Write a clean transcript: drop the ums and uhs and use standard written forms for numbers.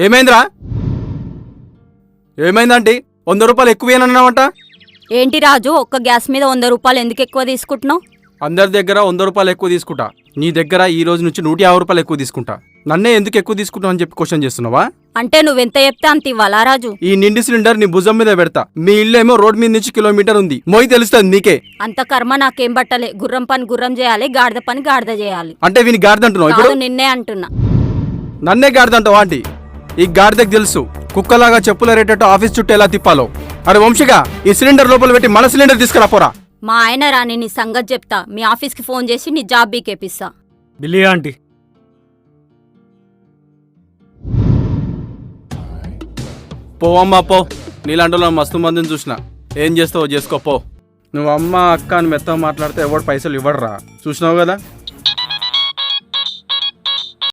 ఏమైందిరా? ఏమైందంటే 100 రూపాయలు ఎక్కువేనన్నావంట. ఏంటి రాజు, ఒక్క గ్యాస్ మీద 100 రూపాయలు ఎందుకు ఎక్కువ తీసుకుంటున్నావు? అందరి దగ్గర 100 రూపాయలు ఎక్కువ తీసుకుంటా, నీ దగ్గర ఈ రోజు నుంచి 150 రూపాయలు ఎక్కువ తీసుకుంటా. నన్నే ఎందుకు ఎక్కువ తీసుకుంటావు అని చెప్పి క్వశ్చన్ చేస్తున్నావా? అంటే నువ్వెంత చెప్తే అంత ఇవ్వాలా రాజు? ఈ నిండి సిలిండర్ నీ భుజం మీద పెడతా. మీ ఇల్లేమో రోడ్ మీద నుంచి కిలోమీటర్ ఉంది, మోయి తెలుస్తుంది నీకే. అంత కర్మ నాకేం బట్టలే. గుర్రం పని గుర్రం చేయాలి, గాడిద పని గాడిద చేయాలి. అంటే వీని గాడిద అంటున్నావు ఇప్పుడు? నిన్నే అంటున్నా. నన్నే గాడిద అంటావా ఆంటీ? ఈ గాడిదకు తెలుసు కుక్కలాగా చెప్పులు రేటట్టు ఆఫీస్ చుట్టూ ఎలా తిప్పాలో. అరే వంశిగా, ఈ సిలిండర్ లోపల పెట్టి మన సిలిండర్ తీసుకురా పోరా. మా ఆయన రాని నీ సంగతి చెప్తా. మీ ఆఫీస్కి ఫోన్ చేసి నీ జాబ్ బీకేపిస్తా. బిల్లి ఆంటీ. పోవమ్మా పో, నీలాంటి మస్తు మందిని చూసిన. ఏం చేస్తావో చేసుకోపో. నువ్వు అమ్మ అక్క అని మెత్తగా మాట్లాడితే ఎవడు పైసలు ఇవ్వడరా, చూసినావు కదా.